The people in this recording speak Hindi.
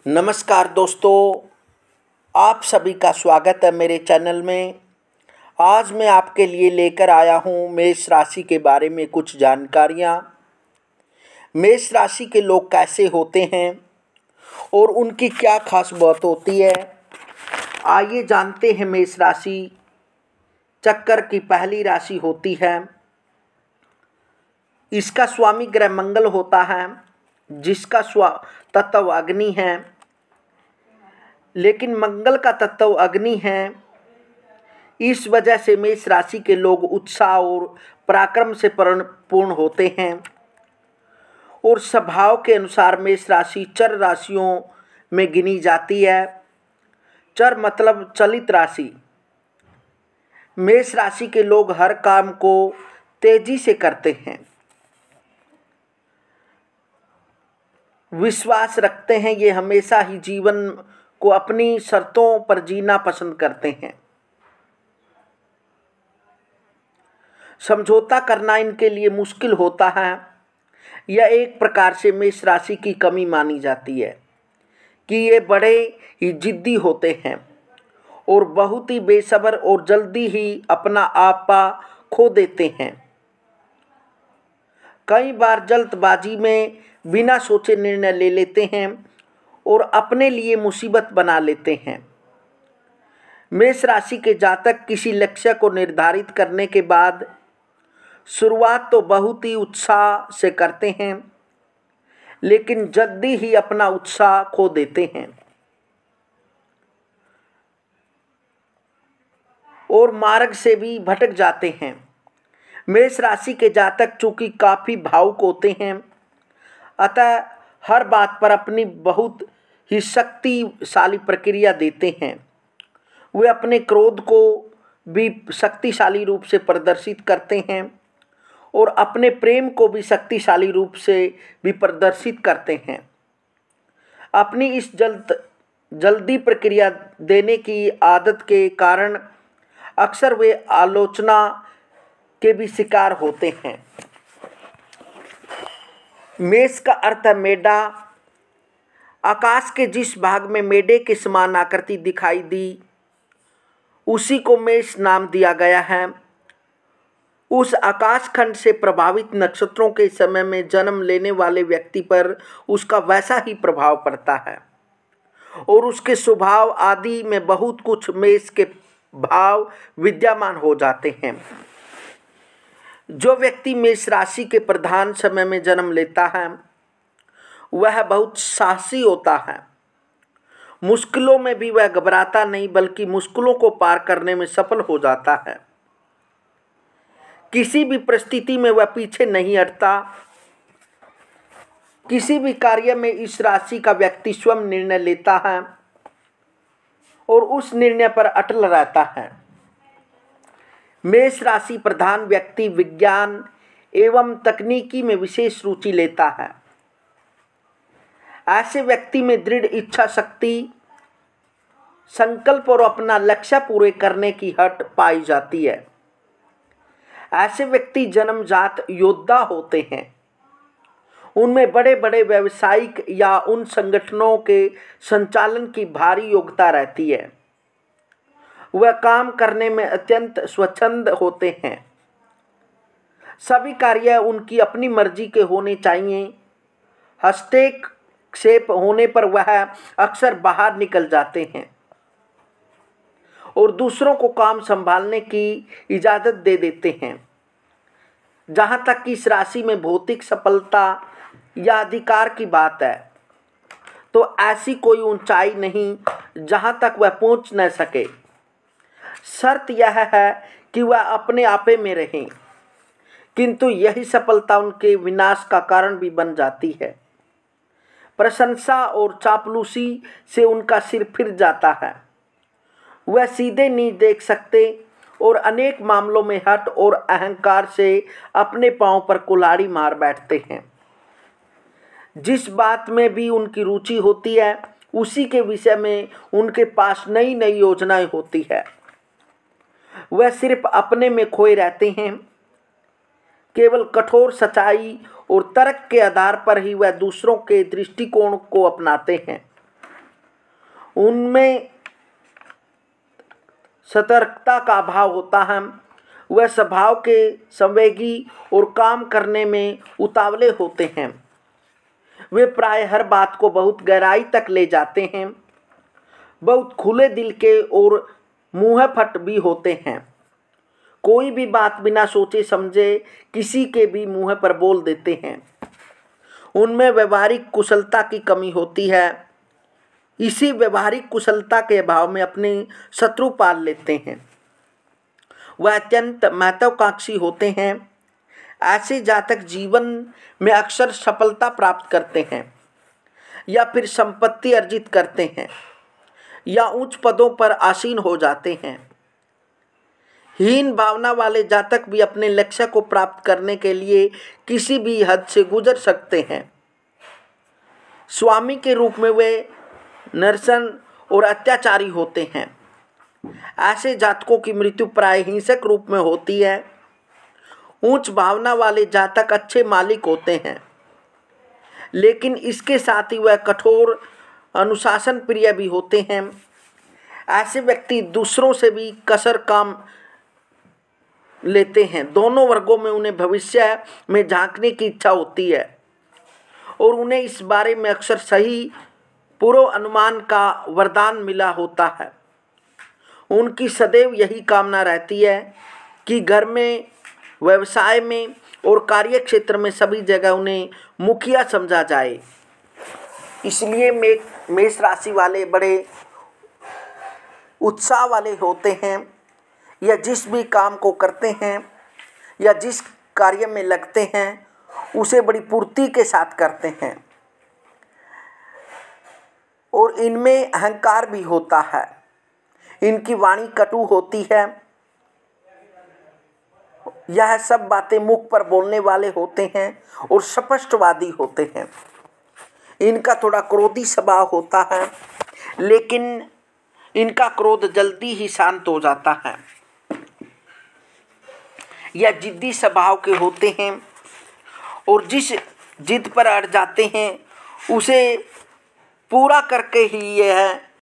नमस्कार दोस्तों, आप सभी का स्वागत है मेरे चैनल में। आज मैं आपके लिए लेकर आया हूँ मेष राशि के बारे में कुछ जानकारियाँ। मेष राशि के लोग कैसे होते हैं और उनकी क्या खास बात होती है, आइए जानते हैं। मेष राशि चक्कर की पहली राशि होती है। इसका स्वामी ग्रह मंगल होता है, जिसका तत्व अग्नि है। लेकिन मंगल का तत्व अग्नि है, इस वजह से मेष राशि के लोग उत्साह और पराक्रम से पूर्ण होते हैं। और स्वभाव के अनुसार मेष राशि चर राशियों में गिनी जाती है। चर मतलब चलित राशि। मेष राशि के लोग हर काम को तेजी से करते हैं, विश्वास रखते हैं। ये हमेशा ही जीवन को अपनी शर्तों पर जीना पसंद करते हैं। समझौता करना इनके लिए मुश्किल होता है। यह एक प्रकार से मेष राशि की कमी मानी जाती है कि ये बड़े ही जिद्दी होते हैं और बहुत ही बेसब्र और जल्दी ही अपना आपा खो देते हैं। कई बार जल्दबाजी में बिना सोचे निर्णय ले लेते हैं और अपने लिए मुसीबत बना लेते हैं। मेष राशि के जातक किसी लक्ष्य को निर्धारित करने के बाद शुरुआत तो बहुत ही उत्साह से करते हैं, लेकिन जल्दी ही अपना उत्साह खो देते हैं और मार्ग से भी भटक जाते हैं। मेष राशि के जातक चूंकि काफ़ी भावुक होते हैं, अतः हर बात पर अपनी बहुत ही शक्तिशाली प्रक्रिया देते हैं। वे अपने क्रोध को भी शक्तिशाली रूप से प्रदर्शित करते हैं और अपने प्रेम को भी शक्तिशाली रूप से भी प्रदर्शित करते हैं। अपनी इस जल्दी प्रक्रिया देने की आदत के कारण अक्सर वे आलोचना के भी शिकार होते हैं। मेष का अर्थ है मेढा। आकाश के जिस भाग में मेढे के समान आकृति दिखाई दी, उसी को मेष नाम दिया गया है। उस आकाशखंड से प्रभावित नक्षत्रों के समय में जन्म लेने वाले व्यक्ति पर उसका वैसा ही प्रभाव पड़ता है और उसके स्वभाव आदि में बहुत कुछ मेष के भाव विद्यमान हो जाते हैं। जो व्यक्ति मेष राशि के प्रधान समय में जन्म लेता है, वह बहुत साहसी होता है। मुश्किलों में भी वह घबराता नहीं, बल्कि मुश्किलों को पार करने में सफल हो जाता है। किसी भी परिस्थिति में वह पीछे नहीं हटता। किसी भी कार्य में इस राशि का व्यक्ति स्वयं निर्णय लेता है और उस निर्णय पर अटल रहता है। मेष राशि प्रधान व्यक्ति विज्ञान एवं तकनीकी में विशेष रुचि लेता है। ऐसे व्यक्ति में दृढ़ इच्छा शक्ति, संकल्प और अपना लक्ष्य पूरे करने की हट पाई जाती है। ऐसे व्यक्ति जन्मजात योद्धा होते हैं। उनमें बड़े बड़े व्यवसायिक या उन संगठनों के संचालन की भारी योग्यता रहती है। वह काम करने में अत्यंत स्वच्छंद होते हैं। सभी कार्य उनकी अपनी मर्जी के होने चाहिए। हस्तक्षेप होने पर वह अक्सर बाहर निकल जाते हैं और दूसरों को काम संभालने की इजाज़त दे देते हैं। जहाँ तक कि इस राशि में भौतिक सफलता या अधिकार की बात है, तो ऐसी कोई ऊंचाई नहीं जहाँ तक वह पहुँच न सके। शर्त यह है कि वह अपने आपे में रहें, किंतु यही सफलता उनके विनाश का कारण भी बन जाती है। प्रशंसा और चापलूसी से उनका सिर फिर जाता है। वह सीधे नहीं देख सकते और अनेक मामलों में हठ और अहंकार से अपने पांव पर कुल्हाड़ी मार बैठते हैं। जिस बात में भी उनकी रुचि होती है, उसी के विषय में उनके पास नई नई योजनाएं होती है। वह सिर्फ अपने में खोए रहते हैं। केवल कठोर सच्चाई और तर्क के आधार पर ही वह दूसरों के दृष्टिकोण को अपनाते हैं। उनमें सतर्कता का अभाव होता है। वह स्वभाव के संवेगी और काम करने में उतावले होते हैं। वे प्राय हर बात को बहुत गहराई तक ले जाते हैं, बहुत खुले दिल के और मुँह फट भी होते हैं। कोई भी बात बिना सोचे समझे किसी के भी मुँह पर बोल देते हैं। उनमें व्यवहारिक कुशलता की कमी होती है। इसी व्यवहारिक कुशलता के अभाव में अपने शत्रु पाल लेते हैं। वह अत्यंत महत्वाकांक्षी होते हैं। ऐसे जातक जीवन में अक्सर सफलता प्राप्त करते हैं या फिर संपत्ति अर्जित करते हैं या उच्च पदों पर आसीन हो जाते हैं। हीन भावना वाले जातक भी अपने लक्ष्य को प्राप्त करने के लिए किसी भी हद से गुजर सकते हैं। स्वामी के रूप में वे नरसन और अत्याचारी होते हैं। ऐसे जातकों की मृत्यु प्राय हिंसक रूप में होती है। उच्च भावना वाले जातक अच्छे मालिक होते हैं, लेकिन इसके साथ ही वह कठोर अनुशासन प्रिय भी होते हैं। ऐसे व्यक्ति दूसरों से भी कसर काम लेते हैं। दोनों वर्गों में उन्हें भविष्य में झांकने की इच्छा होती है और उन्हें इस बारे में अक्सर सही पूर्व अनुमान का वरदान मिला होता है। उनकी सदैव यही कामना रहती है कि घर में, व्यवसाय में और कार्य क्षेत्र में सभी जगह उन्हें मुखिया समझा जाए। इसलिए मेष राशि वाले बड़े उत्साह वाले होते हैं या जिस भी काम को करते हैं या जिस कार्य में लगते हैं उसे बड़ी पूर्ति के साथ करते हैं और इनमें अहंकार भी होता है। इनकी वाणी कटु होती है। यह सब बातें मुख पर बोलने वाले होते हैं और स्पष्टवादी होते हैं। इनका थोड़ा क्रोधी स्वभाव होता है, लेकिन इनका क्रोध जल्दी ही शांत हो जाता है। यह जिद्दी स्वभाव के होते हैं और जिस जिद पर अड़ जाते हैं उसे पूरा करके ही यह